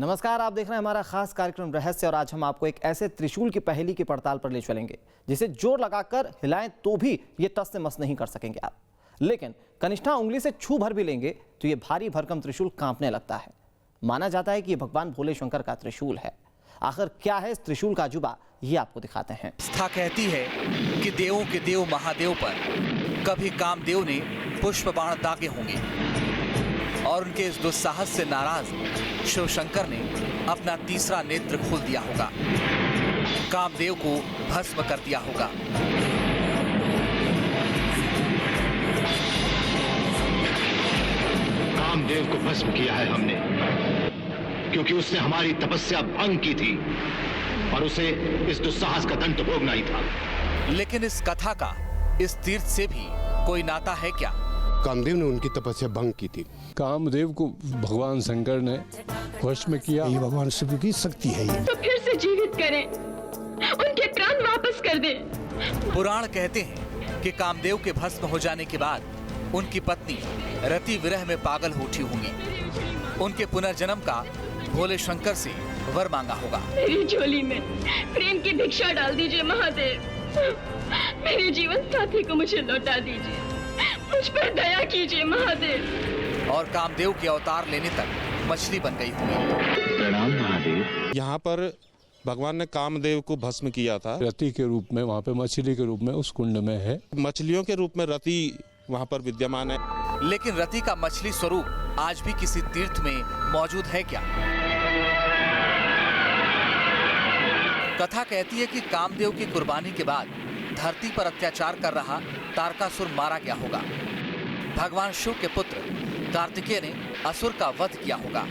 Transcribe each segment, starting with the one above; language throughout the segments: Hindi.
नमस्कार, आप देख रहे हैं हमारा खास कार्यक्रम रहस्य और आज हम आपको एक ऐसे त्रिशूल की पहेली की पड़ताल पर ले चलेंगे जिसे जोर लगाकर हिलाएं तो भी ये टस से मस नहीं कर सकेंगे आप। लेकिन कनिष्ठा उंगली से छू भर भी लेंगे तो ये भारी भरकम त्रिशूल कांपने लगता है। माना जाता है कि ये भगवान भोले शंकर का त्रिशूल है। आखिर क्या है इस त्रिशूल का अजूबा, ये आपको दिखाते हैं। आस्था कहती है कि देवों के देव महादेव पर कभी कामदेव ने पुष्प बाण दागे होंगे और उनके इस दुस्साहस से नाराज शिव शंकर ने अपना तीसरा नेत्र खोल दिया होगा, कामदेव को भस्म कर दिया होगा। कामदेव को भस्म किया है हमने, क्योंकि उसने हमारी तपस्या भंग की थी और उसे इस दुस्साहस का दंड भोगना ही था। लेकिन इस कथा का इस तीर्थ से भी कोई नाता है क्या? कामदेव ने उनकी तपस्या भंग की थी। कामदेव को भगवान शंकर ने वश में किया। ये भगवान शिव की शक्ति है। ये तो फिर से जीवित करें, उनके प्राण वापस कर दें। पुराण कहते हैं कि कामदेव के भस्म हो जाने के बाद उनकी पत्नी रति विरह में पागल हो उठी होंगी। उनके पुनर्जन्म का भोले शंकर से वर मांगा होगा। मेरी झोली में प्रेम की भिक्षा डाल दीजिए महादेव, मेरे जीवन साथी को मुझे लौटा दीजिए, मुझ पर दया कीजिए महादेव। और कामदेव के अवतार लेने तक मछली बन गई होगी। प्रणाम महादेव। यहाँ पर भगवान ने कामदेव को भस्म किया था। रति के रूप में वहाँ पे मछली के रूप में उस कुंड में है। मछलियों के रूप में रति वहाँ पर विद्यमान है। लेकिन रति का मछली स्वरूप आज भी किसी तीर्थ में मौजूद है क्या? कथा कहती है कि कामदेव की कुर्बानी के बाद धरती पर अत्याचार कर रहा तारकासुर मारा गया होगा। भगवान शिव के पुत्र कार्तिकेय ने असुर का वध किया होगा।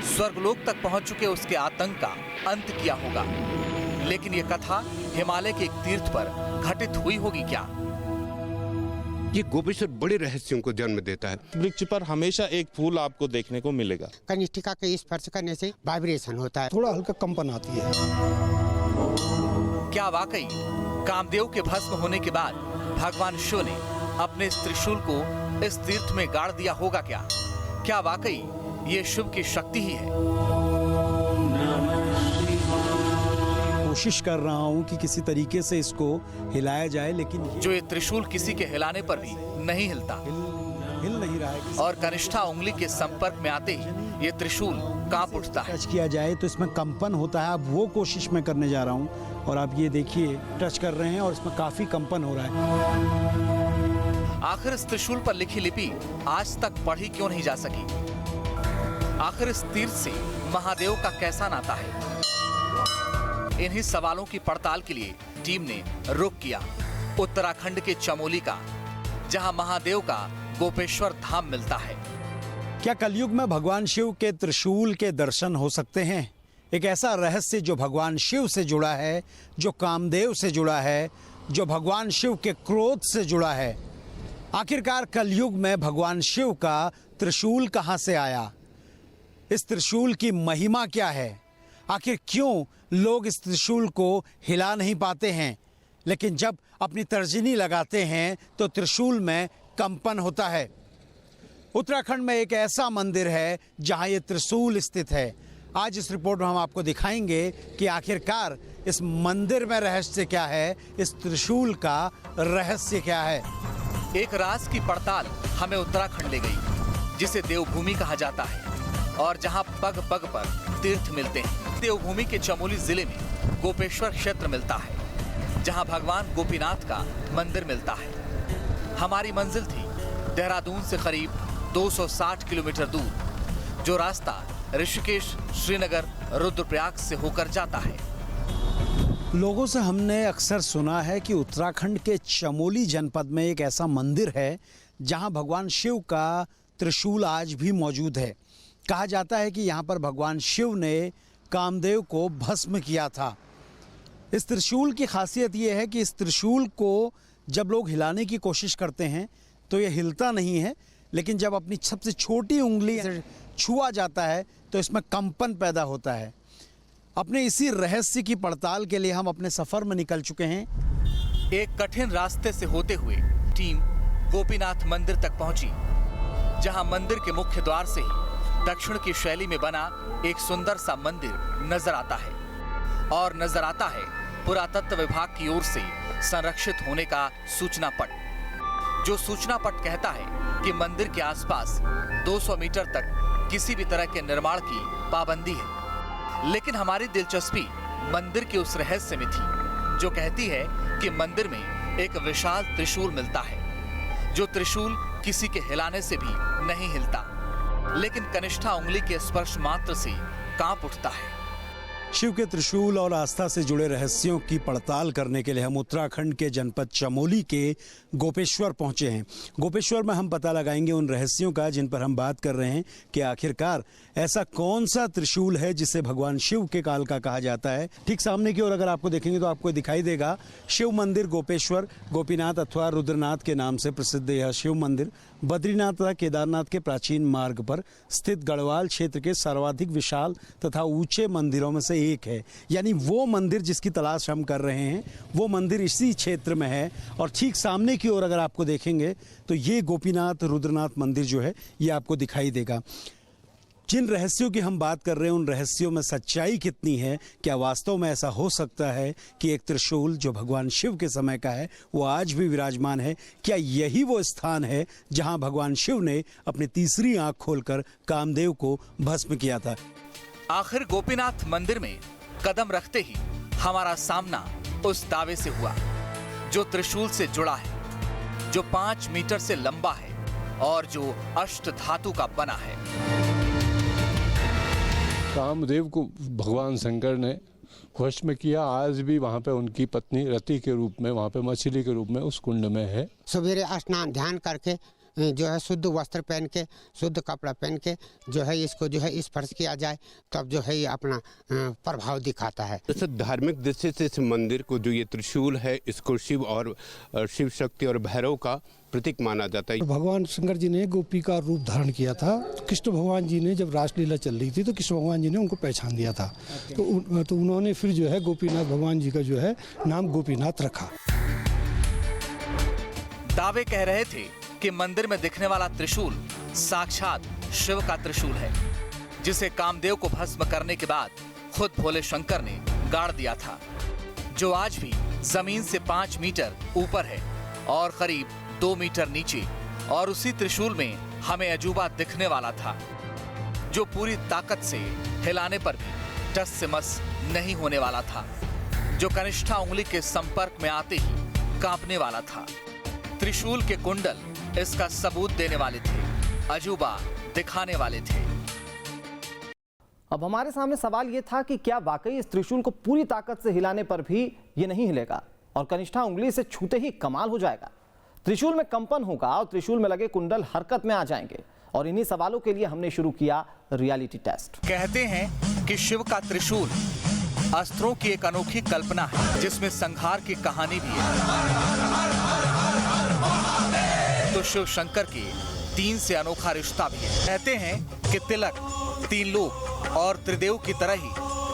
स्वर्गलोक तक पहुंच चुके उसके आतंक का अंत किया होगा। लेकिन यह कथा हिमालय के एक तीर्थ पर घटित हुई होगी क्या? ये गोपेश्वर बड़े रहस्यों को जन्म देता है। वृक्ष पर हमेशा एक फूल आपको देखने को मिलेगा। कनिष्ठिका के स्पर्श करने से वाइब्रेशन होता है, थोड़ा हल्का कंपन आती है। क्या वाकई कामदेव के भस्म होने के बाद भगवान शिव ने अपने इस त्रिशूल को इस तीर्थ में गाड़ दिया होगा क्या? क्या वाकई ये शिव की शक्ति ही है? कोशिश कर रहा हूं कि किसी तरीके से इसको हिलाया जाए, लेकिन जो ये त्रिशूल किसी के हिलाने पर भी नहीं हिलता हिल नहीं रहा है। और कनिष्ठा उंगली के संपर्क में आते ही ये त्रिशूल कांप उठता है। टच किया जाए तो इसमें कंपन होता है। अब वो कोशिश मैं करने जा रहा हूं और आप ये देखिए, टच कर रहे हैं और इसमें काफी कंपन हो रहा है। आखिर इस त्रिशूल पर लिखी लिपि आज तक पढ़ी क्यों नहीं जा सकी? आखिर इस तीर्थ से महादेव का कैसा नाता है? इन्हीं सवालों की पड़ताल के लिए टीम ने रुख किया उत्तराखंड के चमोली का, जहां महादेव का गोपेश्वर धाम मिलता है। क्या कलयुग में भगवान शिव के त्रिशूल के दर्शन हो सकते हैं? एक ऐसा रहस्य जो भगवान शिव से जुड़ा है, जो कामदेव से जुड़ा है, जो भगवान शिव के क्रोध से जुड़ा है। आखिरकार कलयुग में भगवान शिव का त्रिशूल कहां से आया? इस त्रिशूल की महिमा क्या है? आखिर क्यों लोग इस त्रिशूल को हिला नहीं पाते हैं, लेकिन जब अपनी तर्जनी लगाते हैं तो त्रिशूल में कंपन होता है? उत्तराखंड में एक ऐसा मंदिर है जहां ये त्रिशूल स्थित है। आज इस रिपोर्ट में हम आपको दिखाएंगे कि आखिरकार इस मंदिर में रहस्य क्या है, इस त्रिशूल का रहस्य क्या है। एक राज की पड़ताल हमें उत्तराखंड ले गई, जिसे देवभूमि कहा जाता है और जहां पग पग पर तीर्थ मिलते हैं। देवभूमि के चमोली जिले में गोपेश्वर क्षेत्र मिलता है, जहां भगवान गोपीनाथ का मंदिर मिलता है। हमारी मंजिल थी देहरादून से करीब 260 किलोमीटर दूर, जो रास्ता ऋषिकेश, श्रीनगर, रुद्रप्रयाग से होकर जाता है। लोगों से हमने अक्सर सुना है कि उत्तराखंड के चमोली जनपद में एक ऐसा मंदिर है जहां भगवान शिव का त्रिशूल आज भी मौजूद है। कहा जाता है कि यहाँ पर भगवान शिव ने कामदेव को भस्म किया था। इस त्रिशूल की खासियत ये है कि इस त्रिशूल को जब लोग हिलाने की कोशिश करते हैं तो ये हिलता नहीं है, लेकिन जब अपनी सबसे छोटी उंगली से छुआ जाता है तो इसमें कंपन पैदा होता है। अपने इसी रहस्य की पड़ताल के लिए हम अपने सफ़र में निकल चुके हैं। एक कठिन रास्ते से होते हुए टीम गोपीनाथ मंदिर तक पहुंची, जहां मंदिर के मुख्य द्वार से ही दक्षिण की शैली में बना एक सुंदर सा मंदिर नजर आता है और नजर आता है पुरातत्व विभाग की ओर से संरक्षित होने का सूचना पट, जो सूचना पट कहता है कि मंदिर के आसपास 200 मीटर तक किसी भी तरह के निर्माण की पाबंदी है। लेकिन हमारी दिलचस्पी मंदिर के उस रहस्य में थी जो कहती है कि मंदिर में एक विशाल त्रिशूल मिलता है, जो त्रिशूल किसी के हिलाने से भी नहीं हिलता, लेकिन कनिष्ठा उंगली के स्पर्श मात्र से कांप उठता है। शिव के त्रिशूल और आस्था से जुड़े रहस्यों की पड़ताल करने के लिए हम उत्तराखंड के जनपद चमोली के गोपेश्वर पहुंचे हैं। गोपेश्वर में हम पता लगाएंगे उन रहस्यों का जिन पर हम बात कर रहे हैं कि आखिरकार ऐसा कौन सा त्रिशूल है जिसे भगवान शिव के काल का कहा जाता है। ठीक सामने की ओर अगर आपको देखेंगे तो आपको दिखाई देगा शिव मंदिर गोपेश्वर। गोपीनाथ अथवा रुद्रनाथ के नाम से प्रसिद्ध यह शिव मंदिर बद्रीनाथ तथा केदारनाथ के प्राचीन मार्ग पर स्थित गढ़वाल क्षेत्र के सर्वाधिक विशाल तथा ऊंचे मंदिरों में से एक है। यानी वो मंदिर जिसकी तलाश हम कर रहे हैं वो मंदिर इसी क्षेत्र में है। और ठीक सामने की ओर अगर आपको देखेंगे तो ये गोपीनाथ रुद्रनाथ मंदिर जो है ये आपको दिखाई देगा। जिन रहस्यों की हम बात कर रहे हैं उन रहस्यों में सच्चाई कितनी है, क्या वास्तव में ऐसा हो सकता है कि एक त्रिशूल जो भगवान शिव के समय का है वो आज भी विराजमान है? क्या यही वो स्थान है जहां भगवान शिव ने अपनी तीसरी आंख खोलकर कामदेव को भस्म किया था? आखिर गोपीनाथ मंदिर में कदम रखते ही हमारा सामना उस दावे से हुआ जो त्रिशूल से जुड़ा है, जो 5 मीटर से लंबा है और जो अष्ट धातु का बना है। कामदेव को भगवान शंकर ने वश में किया। आज भी वहाँ पे उनकी पत्नी रति के रूप में, वहाँ पे मछली के रूप में उस कुंड में है। सवेरे स्नान ध्यान करके जो है शुद्ध वस्त्र पहन के, शुद्ध कपड़ा पहन के जो है इसको जो है स्पर्श किया जाए तब जो है ये अपना प्रभाव दिखाता है। जैसे धार्मिक दृष्टि से इस मंदिर को जो ये त्रिशूल है इसको शिव और शिव शक्ति और भैरव का प्रतीक माना जाता है। भगवान शंकर जी ने गोपी का रूप धारण किया था। कृष्ण भगवान जी ने जब रासलीला चल रही थी तो कृष्ण भगवान जी ने उनको पहचान दिया था, तो उन्होंने फिर जो है गोपीनाथ भगवान जी का जो है नाम गोपीनाथ रखा। दावे कह रहे थे कि मंदिर में दिखने वाला त्रिशूल साक्षात शिव का त्रिशूल है, जिसे कामदेव को भस्म करने के बाद खुद भोले शंकर ने गाड़ दिया था, जो आज भी जमीन से 5 मीटर ऊपर है और करीब 2 मीटर नीचे। और उसी त्रिशूल में हमें अजूबा दिखने वाला था जो पूरी ताकत से हिलाने पर भी टस से मस नहीं होने वाला था, जो कनिष्ठा उंगली के संपर्क में आते ही कांपने वाला था। त्रिशूल के कुंडल इसका सबूत देने वाले थे, अजूबा दिखाने वाले थे। अब हमारे सामने सवाल यह था कि क्या वाकई इस त्रिशूल को पूरी ताकत से हिलाने पर भी ये नहीं हिलेगा और कनिष्ठा उंगली से छूते ही कमाल हो जाएगा? त्रिशूल में कंपन होगा और त्रिशूल में लगे कुंडल हरकत में आ जाएंगे। और इन्हीं सवालों के लिए हमने शुरू किया रियलिटी टेस्ट। कहते हैं कि शिव का त्रिशूल अस्त्रों की एक अनोखी कल्पना है जिसमें संहार की कहानी भी है। तो शिव शंकर के 3 से अनोखा रिश्ता भी है। कहते हैं कि तिलक, 3 लोक और त्रिदेव की तरह ही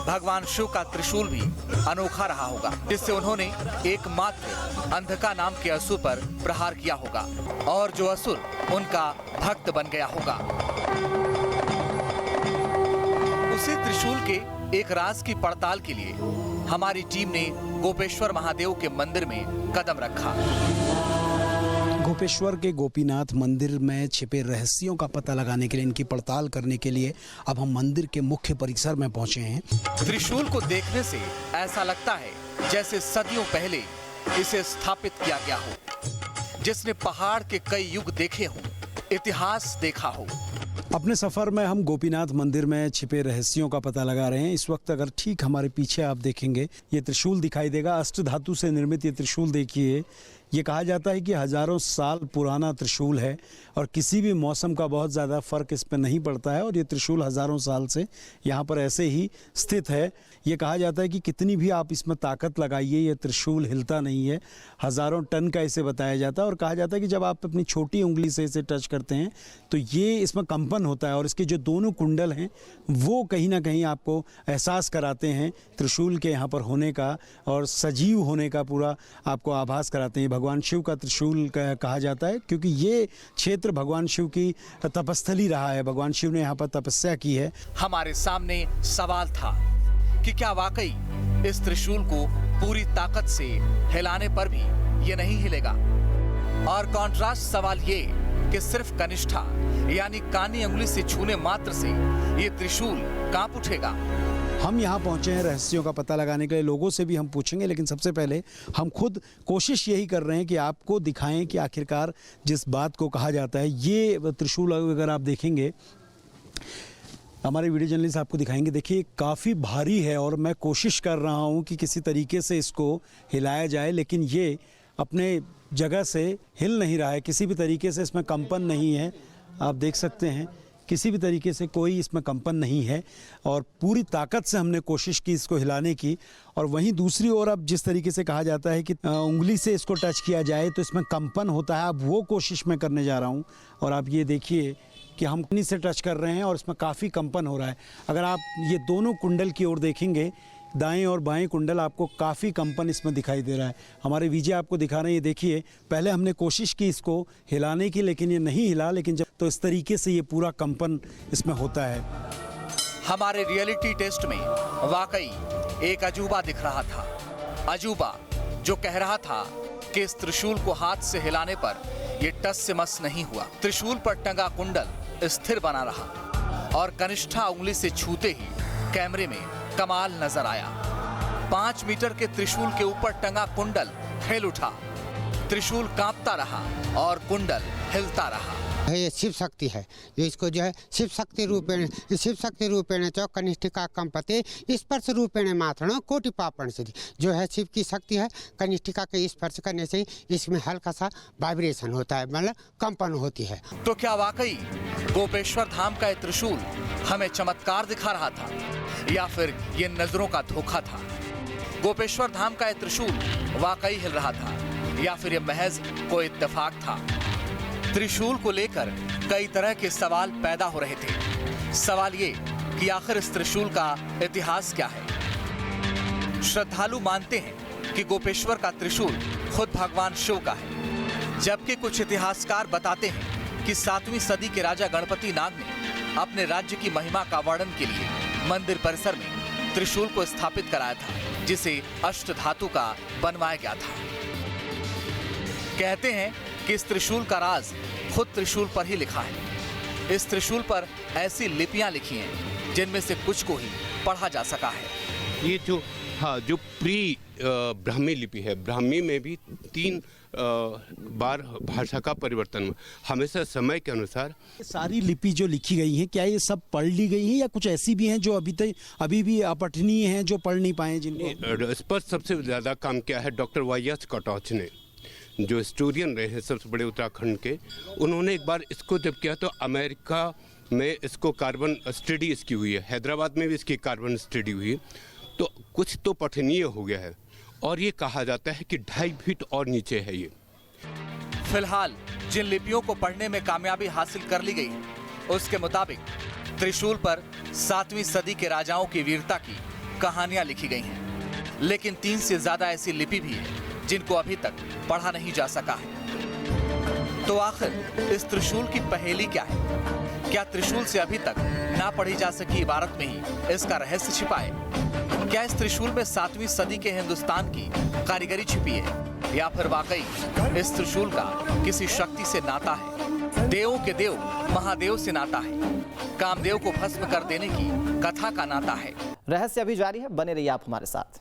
भगवान शिव का त्रिशूल भी अनोखा रहा होगा, जिससे उन्होंने एकमात्र अंधका नाम के असुर पर प्रहार किया होगा और जो असुर उनका भक्त बन गया होगा। उसी त्रिशूल के एक राज की पड़ताल के लिए हमारी टीम ने गोपेश्वर महादेव के मंदिर में कदम रखा। गोपेश्वर के गोपीनाथ मंदिर में छिपे रहस्यों का पता लगाने के लिए, इनकी पड़ताल करने के लिए अब हम मंदिर के मुख्य परिसर में पहुंचे हैं। त्रिशूल को देखने से ऐसा लगता है जैसे सदियों पहले इसे स्थापित किया गया हो, जिसने पहाड़ के कई युग देखे हों, इतिहास देखा हो। अपने सफर में हम गोपीनाथ मंदिर में छिपे रहस्यों का पता लगा रहे हैं। इस वक्त अगर ठीक हमारे पीछे आप देखेंगे ये त्रिशूल दिखाई देगा। अष्ट धातु से निर्मित ये त्रिशूल देखिए, ये कहा जाता है कि हजारों साल पुराना त्रिशूल है और किसी भी मौसम का बहुत ज़्यादा फर्क इस पर नहीं पड़ता है। और ये त्रिशूल हजारों साल से यहाँ पर ऐसे ही स्थित है। ये कहा जाता है कि कितनी भी आप इसमें ताकत लगाइए ये त्रिशूल हिलता नहीं है। हजारों टन का इसे बताया जाता है और कहा जाता है कि जब आप अपनी छोटी उंगली से इसे टच करते हैं तो ये इसमें कंपन होता है और इसके जो दोनों कुंडल हैं वो कहीं ना कहीं आपको एहसास कराते हैं त्रिशूल के यहाँ पर होने का और सजीव होने का पूरा आपको आभास कराते हैं। भगवान शिव का त्रिशूल कहा जाता है, क्योंकि ये क्षेत्र भगवान शिव की तपस्थली रहा है। भगवान शिव ने यहाँ पर तपस्या की है। हमारे सामने सवाल था कि क्या वाकई इस त्रिशूल को पूरी ताकत से हिलाने पर भी ये नहीं हिलेगा? और कॉन्ट्रास्ट सवाल ये कि सिर्फ कनिष्ठा यानी कानी अंगुली से छूने मात्र से ये त्रिशूल कांप उठेगा। हम यहाँ पहुँचे हैं रहस्यों का पता लगाने के लिए। लोगों से भी हम पूछेंगे, लेकिन सबसे पहले हम खुद कोशिश यही कर रहे हैं कि आपको दिखाएं कि आखिरकार जिस बात को कहा जाता है, ये त्रिशूल अगर आप देखेंगे, हमारे वीडियो जर्नलिस्ट आपको दिखाएंगे, देखिए काफ़ी भारी है और मैं कोशिश कर रहा हूँ कि किसी तरीके से इसको हिलाया जाए, लेकिन ये अपने जगह से हिल नहीं रहा है। किसी भी तरीके से इसमें कंपन नहीं है। आप देख सकते हैं किसी भी तरीके से कोई इसमें कंपन नहीं है और पूरी ताकत से हमने कोशिश की इसको हिलाने की। और वहीं दूसरी ओर अब जिस तरीके से कहा जाता है कि उंगली से इसको टच किया जाए तो इसमें कंपन होता है, अब वो कोशिश मैं करने जा रहा हूँ। और आप ये देखिए कि हम उंगली से टच कर रहे हैं और इसमें काफ़ी कंपन हो रहा है। अगर आप ये दोनों कुंडल की ओर देखेंगे, दाएं और बाएं कुंडल, आपको काफ़ी कंपन इसमें दिखाई दे रहा है। हमारे विजय आपको दिखा रहे हैं, ये देखिए पहले हमने कोशिश की इसको हिलाने की, लेकिन ये नहीं हिला, लेकिन जब तो इस तरीके से ये पूरा कंपन इसमें होता है। हमारे रियलिटी टेस्ट में वाकई एक अजूबा दिख रहा था, अजूबा जो कह रहा था कि इस त्रिशूल को हाथ से हिलाने पर ये टस से मस नहीं हुआ। त्रिशूल पर टंगा कुंडल स्थिर बना रहा और कनिष्ठा उंगली से छूते ही कैमरे में कमाल नजर आया। 5 मीटर के त्रिशूल के ऊपर टंगा कुंडल हिल उठा, त्रिशूल कांपता रहा और कुंडल हिलता रहा। ये शिव शक्ति है, जो इसको जो है शिव शक्ति रूपेण च कनिष्ठिका कंपते स्पर्श रूपेण मात्रण कोटि पापण सिद्धि। जो है शिव की शक्ति है, कनिष्ठिका के स्पर्श करने से इसमें हल्का सा वाइब्रेशन होता है, मतलब कंपन होती है। तो क्या वाकई गोपेश्वर धाम का ये त्रिशूल हमें चमत्कार दिखा रहा था या फिर ये नजरों का धोखा था? गोपेश्वर धाम का ये त्रिशूल वाकई हिल रहा था या फिर ये महज कोई इत्तेफाक था? त्रिशूल को लेकर कई तरह के सवाल पैदा हो रहे थे। सवाल ये कि आखिर इस त्रिशूल का इतिहास क्या है? श्रद्धालु मानते हैं कि गोपेश्वर का त्रिशूल खुद भगवान शिव का है, जबकि कुछ इतिहासकार बताते हैं कि 7वीं सदी के राजा गणपति नाग ने अपने राज्य की महिमा का वर्णन के लिए मंदिर परिसर में त्रिशूल को स्थापित कराया था, जिसे अष्टधातु का बनवाया गया था। कहते हैं कि इस त्रिशूल का राज खुद त्रिशूल पर ही लिखा है। इस त्रिशूल पर ऐसी लिपियां लिखी हैं जिनमें से कुछ को ही पढ़ा जा सका है। ये जो प्री ब्राह्मी लिपि है, ब्राह्मी में भी 3 बार भाषा का परिवर्तन हमेशा समय के अनुसार। सारी लिपि जो लिखी गई हैं, क्या ये सब पढ़ ली गई हैं या कुछ ऐसी भी हैं जो अभी भी अपठनीय हैं, जो पढ़ नहीं पाए जिनको? इस पर सबसे ज़्यादा काम किया है डॉक्टर वाईएस कटौच ने, जो हिस्टोरियन रहे हैं सबसे बड़े उत्तराखंड के। उन्होंने एक बार इसको जब किया तो अमेरिका में इसको कार्बन स्टडी इसकी हुई है, हैदराबाद में भी इसकी कार्बन स्टडी हुई है, तो कुछ तो पठनीय हो गया है। और ये कहा जाता है कि 2.5 फीट और नीचे है ये। फिलहाल जिन लिपियों को पढ़ने में कामयाबी हासिल कर ली गई है, उसके मुताबिक त्रिशूल पर 7वीं सदी के राजाओं की वीरता की कहानियां लिखी गई हैं, लेकिन 3 से ज्यादा ऐसी लिपि भी है जिनको अभी तक पढ़ा नहीं जा सका है। तो आखिर इस त्रिशूल की पहेली क्या है? क्या त्रिशूल से अभी तक ना पढ़ी जा सकी इबारत में ही इसका रहस्य छिपा है? क्या इस त्रिशूल में 7वीं सदी के हिंदुस्तान की कारीगरी छिपी है या फिर वाकई इस त्रिशूल का किसी शक्ति से नाता है? देवों के देव महादेव से नाता है, कामदेव को भस्म कर देने की कथा का नाता है। रहस्य अभी जारी है, बने रहिए आप हमारे साथ।